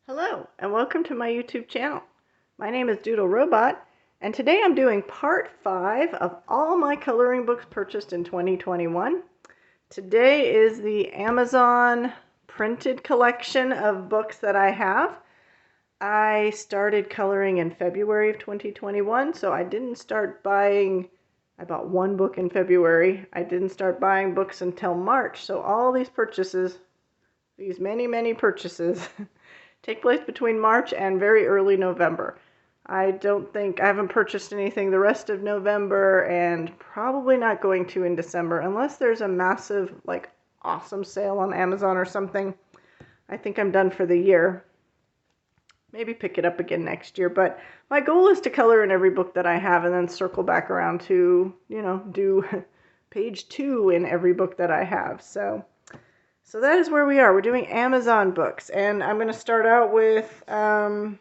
Hello, and welcome to my YouTube channel. My name is Doodle Robot, and today I'm doing part 5 of all my coloring books purchased in 2021. Today is the Amazon printed collection of books that I have. I started coloring in February of 2021, so I didn't start buying. I bought one book in February. I didn't start buying books until March, so all these purchases, these many purchases, take place between March and very early November. I haven't purchased anything the rest of November and probably not going to in December unless there's a massive, awesome sale on Amazon or something. I think I'm done for the year. Maybe pick it up again next year, but my goal is to color in every book that I have and then circle back around to, do page 2 in every book that I have. So that is where we are. We're doing Amazon books, and I'm going to start out with some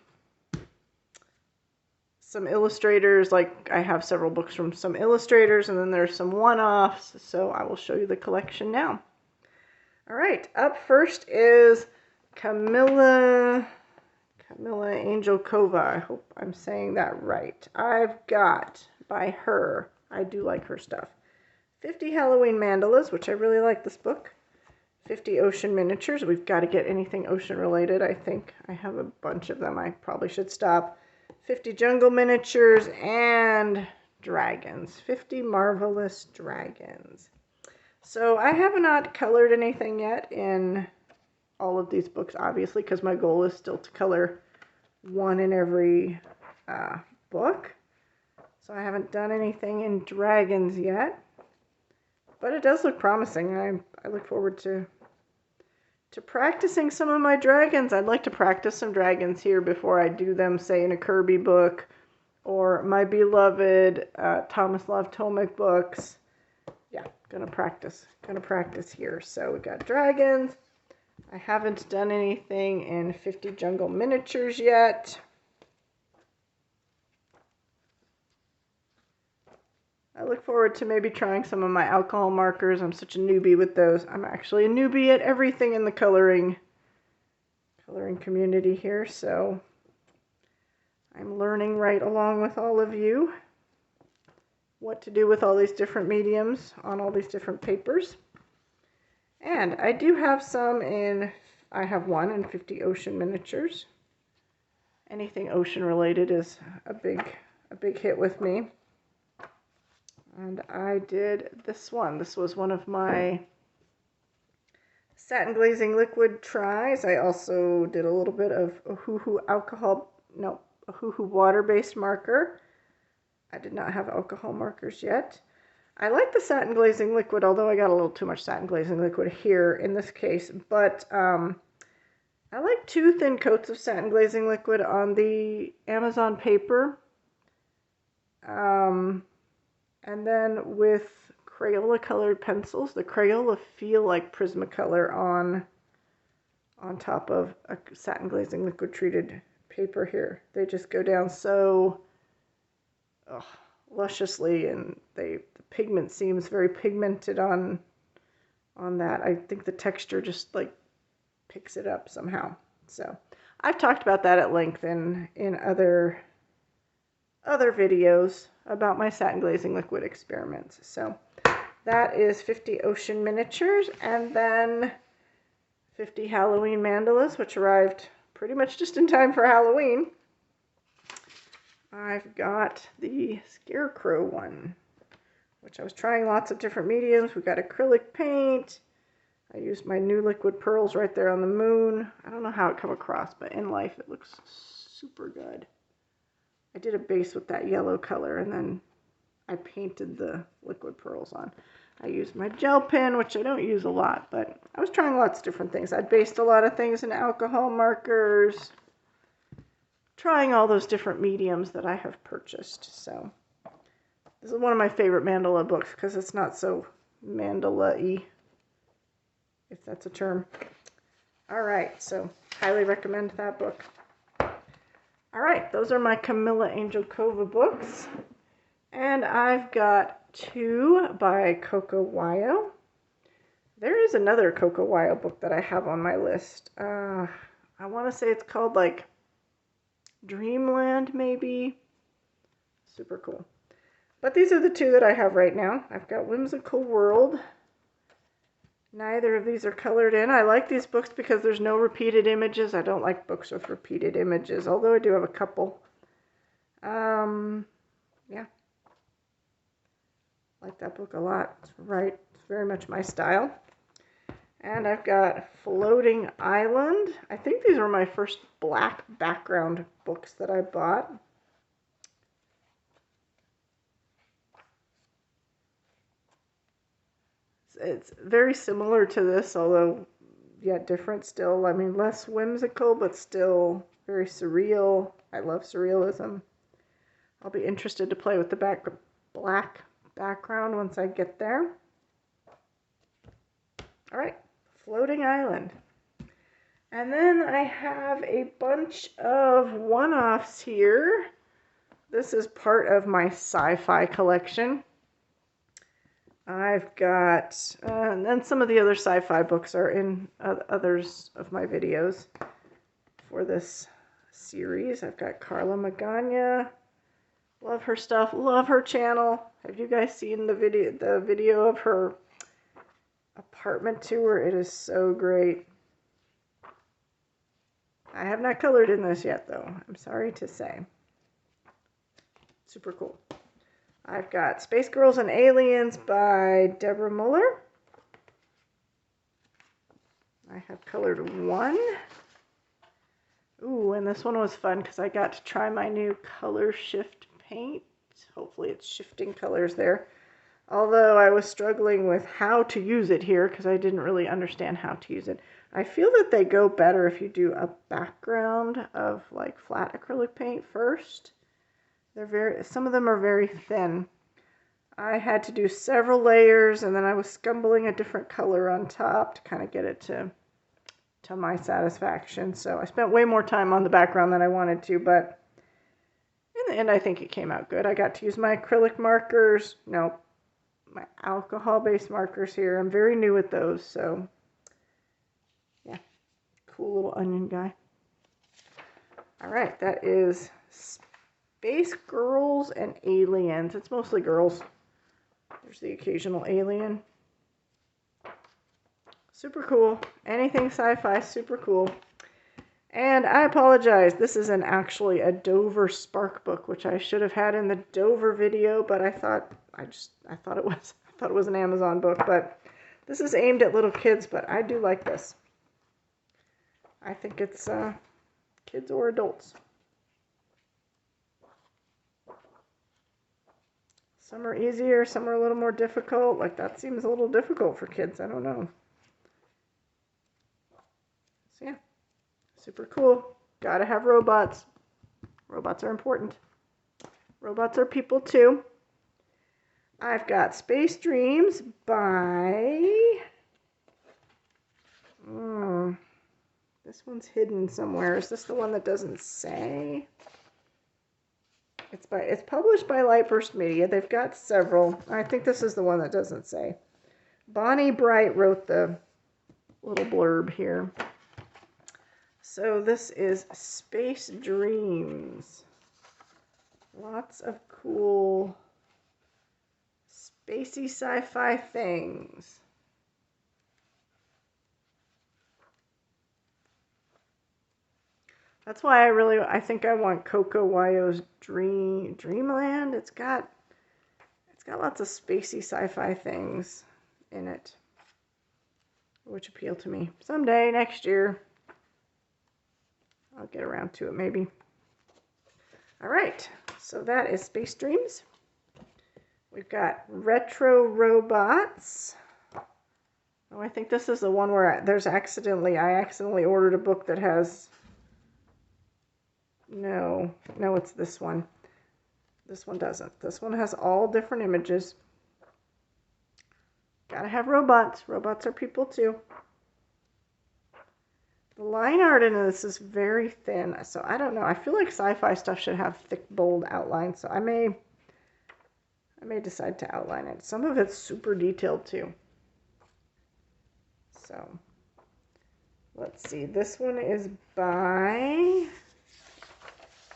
illustrators. I have several books from some illustrators, and then there's some one-offs, so I will show you the collection now. All right, up first is Camila Angelkova. I hope I'm saying that right. I've got, by her, I do like her stuff, 50 Halloween mandalas, which I really like this book. 50 ocean miniatures. We've got to get anything ocean related, I think. I have a bunch of them. I probably should stop. 50 jungle miniatures and dragons. 50 marvelous dragons. So I have not colored anything yet in all of these books, obviously, because my goal is still to color one in every book. So I haven't done anything in dragons yet. But it does look promising. I look forward to practicing some of my dragons. I'd like to practice some dragons here before I do them, say, in a Kirby book or my beloved Thomas Love Tomic books. Yeah, gonna practice here. So we got dragons. I haven't done anything in 50 jungle miniatures yet. I look forward to maybe trying some of my alcohol markers. I'm such a newbie with those. I'm actually a newbie at everything in the coloring community here, so I'm learning right along with all of you what to do with all these different mediums on all these different papers. And I do have I have one in 50 ocean miniatures. Anything ocean related is a big hit with me. And I did this one. This was one of my satin glazing liquid tries. I also did a little bit of Ohuhu water-based marker. I did not have alcohol markers yet. I like the satin glazing liquid, although I got a little too much satin glazing liquid here in this case. But I like 2 thin coats of satin glazing liquid on the Amazon paper. And then with Crayola colored pencils, the Crayola feel like Prismacolor on top of a satin glazing liquid treated paper here. They just go down so lusciously, and the pigment seems very pigmented on that. I think the texture just picks it up somehow. So I've talked about that at length in other videos about my satin glazing liquid experiments. So that is 50 ocean miniatures, and then 50 Halloween mandalas, which arrived pretty much just in time for Halloween. I've got the Scarecrow one, which I was trying lots of different mediums. We've got acrylic paint. I used my new liquid pearls right there on the moon. I don't know how it come across, but in life it looks super good. I did a base with that yellow color, and then I painted the liquid pearls on. I used my gel pen, which I don't use a lot, but I was trying lots of different things. I based a lot of things in alcohol markers, trying all those different mediums that I have purchased. So this is one of my favorite mandala books because it's not so mandala-y, if that's a term. All right, so highly recommend that book. All right, those are my Camila Angelkova books. And I've got 2 by CocoWyo. There is another CocoWyo book that I have on my list. I I want to say it's called like Dreamland, maybe. Super cool. But these are the two that I have right now. I've got Whimsical World. Neither of these are colored in. I like these books because there's no repeated images. I don't like books with repeated images, although I do have a couple. Yeah. I like that book a lot. It's right. It's very much my style. And I've got Floating Island. I think these were my first black background books that I bought. It's very similar to this, although, yeah, different still. I mean, less whimsical, but still very surreal. I love surrealism. I'll be interested to play with the black background once I get there. All right, Floating Island. And then I have a bunch of one-offs here. This is part of my sci-fi collection. I've got, and then some of the other sci-fi books are in others of my videos for this series. I've got Carla Magana. Love her stuff. Love her channel. Have you guys seen the video of her apartment tour? It is so great. I have not colored in this yet, though. I'm sorry to say. Super cool. I've got Space Girls and Aliens by Deborah Muller. I have colored one. Ooh, and this one was fun because I got to try my new color shift paint. Hopefully it's shifting colors there. Although I was struggling with how to use it here because I didn't really understand how to use it. I feel that they go better if you do a background of like flat acrylic paint first. Some of them are very thin. I had to do several layers and then I was scumbling a different color on top to kind of get it to my satisfaction. So I spent way more time on the background than I wanted to, but in the end I think it came out good. I got to use my acrylic markers. No, my alcohol-based markers here. I'm very new at those, so yeah, cool little onion guy. All right, that is Space Girls and Aliens. It's mostly girls. There's the occasional alien. Super cool. Anything sci-fi, super cool. And I apologize. This isn't actually a Dover Spark book, which I should have had in the Dover video, but I thought it was an Amazon book, but this is aimed at little kids, but I do like this. I think it's kids or adults. Some are easier, some are a little more difficult. Like that seems a little difficult for kids. I don't know. So yeah, super cool. Gotta have robots. Robots are important. Robots are people too. I've got Space Dreams by... this one's hidden somewhere. Is this the one that doesn't say? It's published by Lightburst Media. They've got several. I think this is the one that doesn't say. Bonnie Bright wrote the little blurb here. So this is Space Dreams. Lots of cool spacey sci-fi things. That's why I think I want CocoWyo's Dreamland. It's got lots of spacey sci-fi things in it, which appeal to me. Someday, next year, I'll get around to it maybe. All right, so that is Space Dreams. We've got Retro Robots. Oh, I think this is the one where I accidentally ordered a book that has... No, it's this one. This one doesn't. This one has all different images. Gotta have robots. Robots are people too. The line art in this is very thin, so I don't know. I feel like sci-fi stuff should have thick, bold outlines, so I may decide to outline it. Some of it's super detailed too. So, let's see, this one is by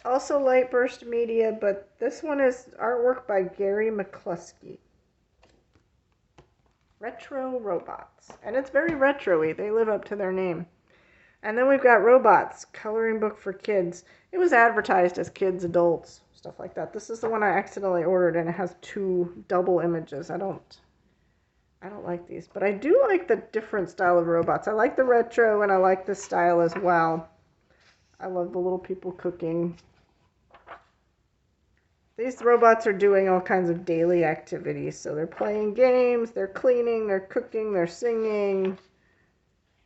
also Lightburst Media, but this one is artwork by Gary McCluskey. Retro Robots. And it's very retro-y. They live up to their name. And then we've got Robots, coloring book for kids. It was advertised as kids, adults, stuff like that. This is the one I accidentally ordered, and it has 2 double images. I don't like these, but I do like the different style of robots. I like the retro, and I like this style as well. I love the little people cooking. These robots are doing all kinds of daily activities. So they're playing games, they're cleaning, they're cooking, they're singing.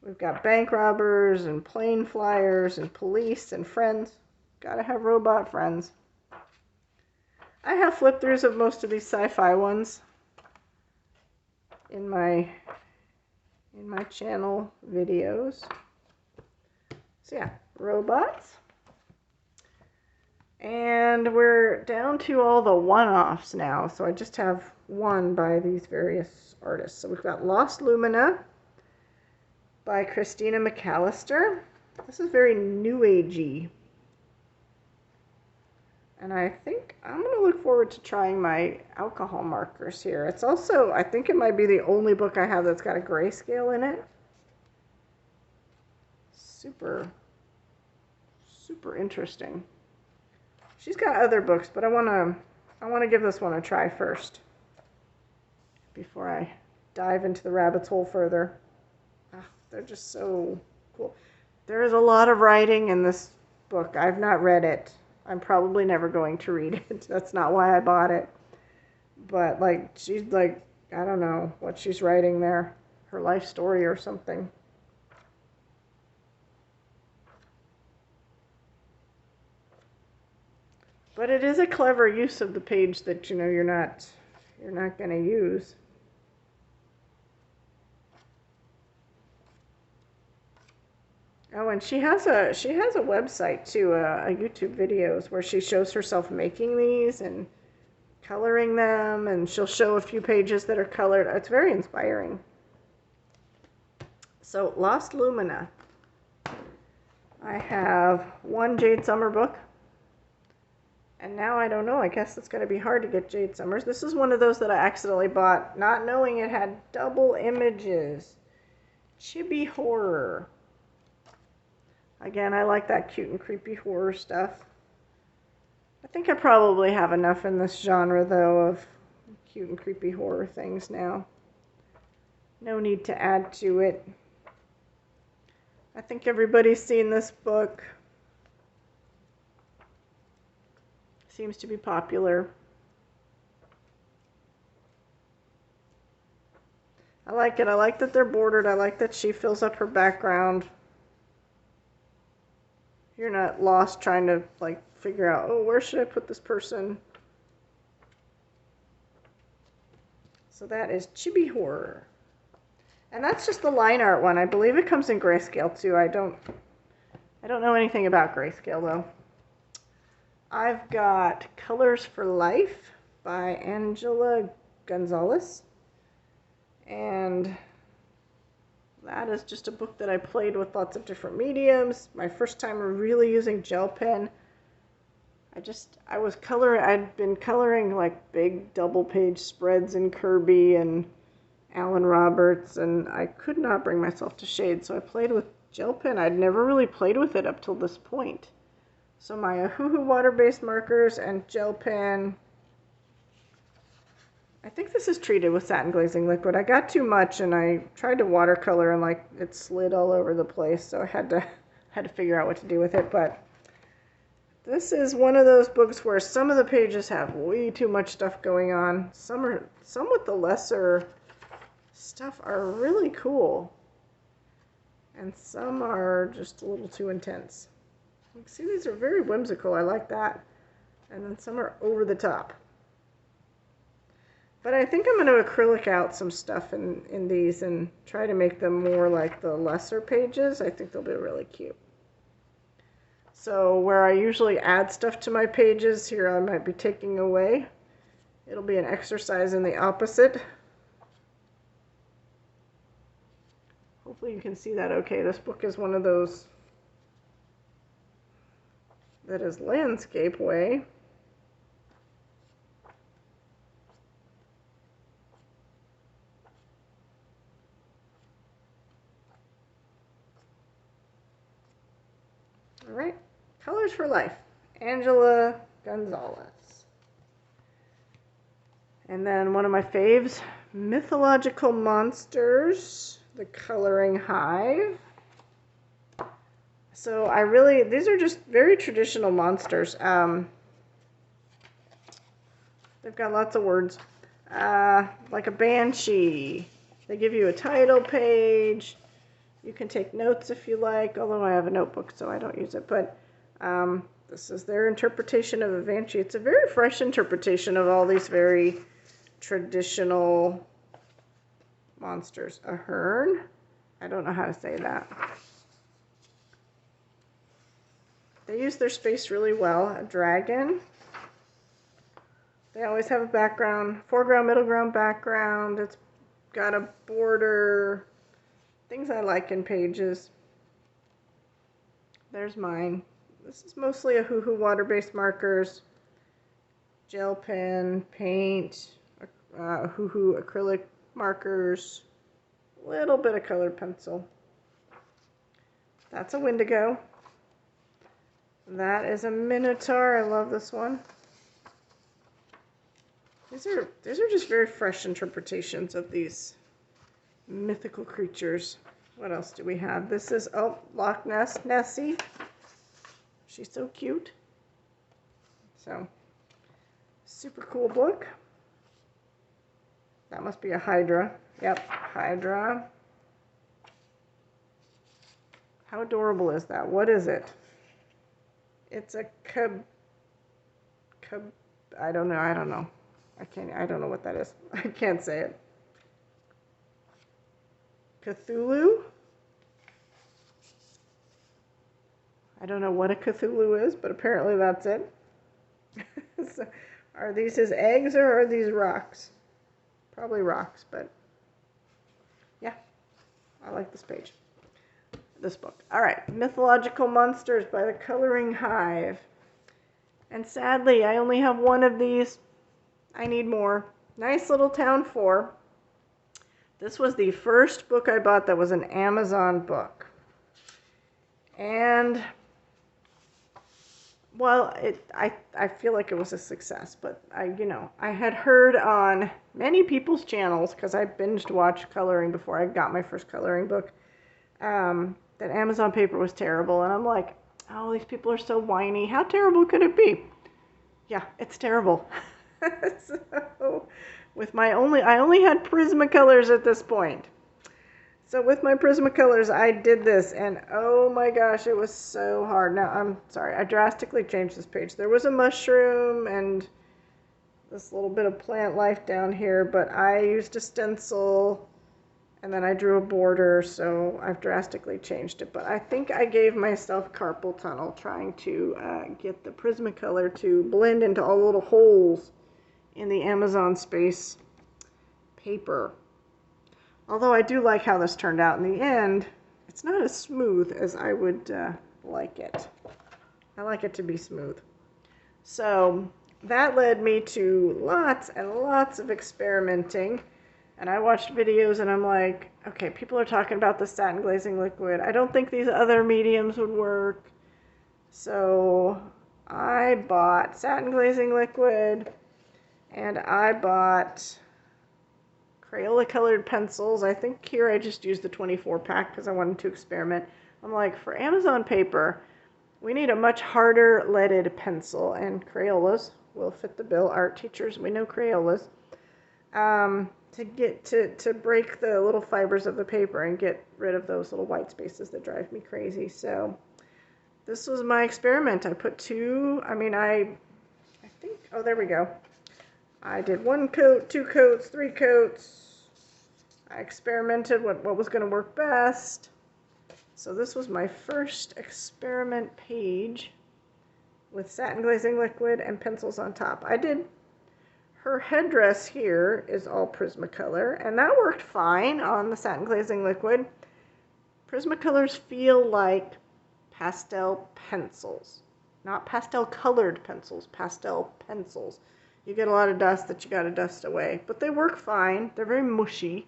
We've got bank robbers and plane flyers and police and friends. Gotta have robot friends. I have flip-throughs of most of these sci-fi ones in my channel videos. So yeah, robots. And we're down to all the one-offs now. So I just have one by these various artists. So we've got Lost Lumina by Christina McAllister. This is very new agey. And I think I'm going to look forward to trying my alcohol markers here. It's also, I think it might be the only book I have that's got a grayscale in it. Super, super interesting. She's got other books, but I want to give this one a try first before I dive into the rabbit's hole further. Oh, they're just so cool. There is a lot of writing in this book. I've not read it. I'm probably never going to read it. That's not why I bought it. But like, she's like, I don't know what she's writing there. Her life story or something. But it is a clever use of the page that, you know, you're not going to use. Oh, and she has a website too, a YouTube videos where she shows herself making these and coloring them, and she'll show a few pages that are colored. It's very inspiring. So, Lost Lumina. I have one Jade Summer book. And now I don't know, I guess it's going to be hard to get Jade Summers. This is one of those that I accidentally bought, not knowing it had double images. Chibi Horror. Again, I like that cute and creepy horror stuff. I think I probably have enough in this genre, though, of cute and creepy horror things now. No need to add to it. I think everybody's seen this book. Seems to be popular. I like it. I like that they're bordered. I like that she fills up her background. You're not lost trying to like figure out, oh, where should I put this person? So that is Chibi Horror. And that's just the line art one. I believe it comes in grayscale too. I don't know anything about grayscale though. I've got Colors for Life by Angela Gonzalez. And that is just a book that I played with lots of different mediums. My first time really using gel pen. I'd been coloring like big double page spreads in Kirby and Alan Roberts, and I could not bring myself to shade, so I played with gel pen. I'd never really played with it up till this point. So my Ohuhu water-based markers and gel pen. I think this is treated with satin glazing liquid. I got too much and I tried to watercolor and like it slid all over the place, so I had to figure out what to do with it. But this is one of those books where some of the pages have way too much stuff going on. Some with the lesser stuff are really cool, and some are just a little too intense. See, these are very whimsical. I like that. And then some are over the top. But I think I'm going to acrylic out some stuff in these and try to make them more like the lesser pages. I think they'll be really cute. So where I usually add stuff to my pages, here I might be taking away. It'll be an exercise in the opposite. Hopefully you can see that okay. This book is one of those that is landscape way. All right, Colors for Life, Angela Gonzalez. And then one of my faves, Mythological Monsters, The Coloring Hive. So these are just very traditional monsters. They've got lots of words, like a banshee. They give you a title page. You can take notes if you like, although I have a notebook, so I don't use it. But this is their interpretation of a banshee. It's a very fresh interpretation of all these very traditional monsters. A hern? I don't know how to say that. They use their space really well. A dragon. They always have a background, foreground, middle ground, background. It's got a border. Things I like in pages. There's mine. This is mostly a Hoo Hoo water-based markers, gel pen, paint, Hoo Hoo acrylic markers, a little bit of colored pencil. That's a Wendigo. That is a Minotaur. I love this one. These are just very fresh interpretations of these mythical creatures. What else do we have? This is, oh, Loch Ness Nessie. She's so cute. So, super cool book. That must be a Hydra. Yep, Hydra. How adorable is that? What is it? It's a I don't know. I don't know what that is. I can't say it. Cthulhu? I don't know what a Cthulhu is, but apparently that's it. So, are these his eggs or are these rocks? Probably rocks, but yeah, I like this page. This book. All right, Mythological Monsters by the Coloring Hive. And sadly, I only have one of these. I need more. Nice Little Town 4. This was the first book I bought that was an Amazon book. And, well, I feel like it was a success, but I had heard on many people's channels, because I binged watched coloring before I got my first coloring book, that Amazon paper was terrible. And I'm like, oh, these people are so whiny. How terrible could it be? Yeah, it's terrible. So, I only had Prismacolors at this point. So with my Prismacolors, I did this, and oh my gosh, it was so hard. Now, I'm sorry, I drastically changed this page. There was a mushroom and this little bit of plant life down here, but I used a stencil, and then I drew a border, so I've drastically changed it. But I think I gave myself carpal tunnel trying to get the Prismacolor to blend into all the little holes in the Amazon space paper. Although I do like how this turned out in the end. It's not as smooth as I would like it. I like it to be smooth. So that led me to lots and lots of experimenting. And I watched videos and I'm like, okay, people are talking about the satin glazing liquid. I don't think these other mediums would work. So I bought satin glazing liquid and I bought Crayola colored pencils. I think here I just used the 24 pack because I wanted to experiment. I'm like, for Amazon paper, we need a much harder leaded pencil, and Crayolas will fit the bill. Art teachers, we know Crayolas. To break the little fibers of the paper and get rid of those little white spaces that drive me crazy. So this was my experiment. I put I think, oh, there we go. I did 1 coat, 2 coats, 3 coats. I experimented what was going to work best. So this was my first experiment page with satin glazing liquid and pencils on top. Her headdress here is all Prismacolor, and that worked fine on the satin glazing liquid. Prismacolors feel like pastel pencils. Not pastel colored pencils, pastel pencils. You get a lot of dust that you got to dust away, but they work fine. They're very mushy.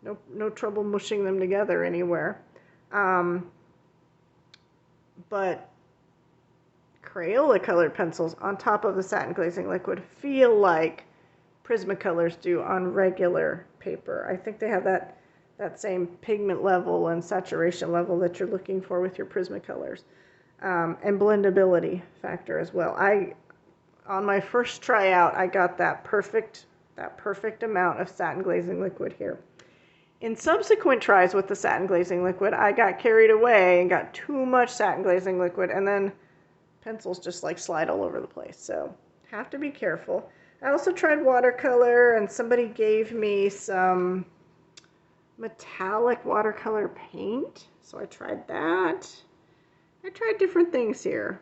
No trouble mushing them together anywhere. But Crayola colored pencils on top of the satin glazing liquid feel like Prismacolors do on regular paper. I think they have that same pigment level and saturation level that you're looking for with your Prismacolors. And blendability factor as well. On my first tryout, I got that perfect amount of satin glazing liquid here. In subsequent tries with the satin glazing liquid, I got carried away and got too much satin glazing liquid, and then pencils just like slide all over the place. So have to be careful. I also tried watercolor, and somebody gave me some metallic watercolor paint, so I tried that. I tried different things here.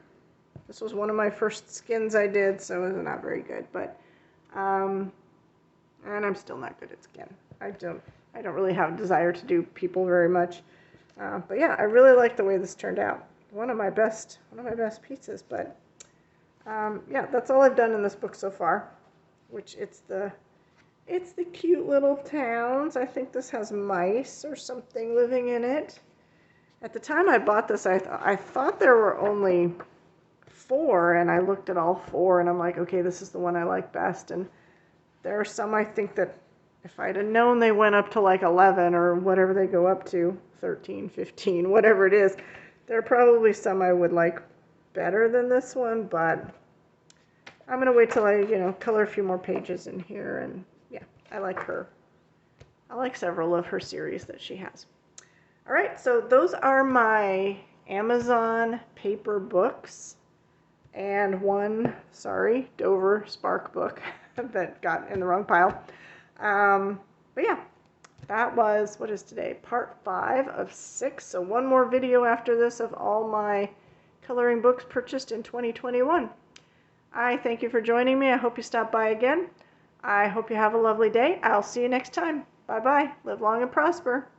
This was one of my first skins I did, so it was not very good, but and I'm still not good at skin. I don't really have a desire to do people very much, but yeah, I really like the way this turned out. One of my best pieces. But yeah, that's all I've done in this book so far. Which it's the cute little towns. I think this has mice or something living in it. At the time I bought this, I thought there were only 4, and I looked at all 4, and I'm like, okay, this is the one I like best. And there are some I think that if I'd have known they went up to like 11 or whatever they go up to, 13, 15, whatever it is, there are probably some I would like better than this one, but I'm going to wait till I, color a few more pages in here. And yeah, I like her. I like several of her series that she has. All right, so those are my Amazon paper books and one, Dover Spark book that got in the wrong pile. But yeah, that was, what is today? Part 5 of 6. So one more video after this of all my coloring books purchased in 2021. I thank you for joining me. I hope you stop by again. I hope you have a lovely day. I'll see you next time. Bye-bye. Live long and prosper.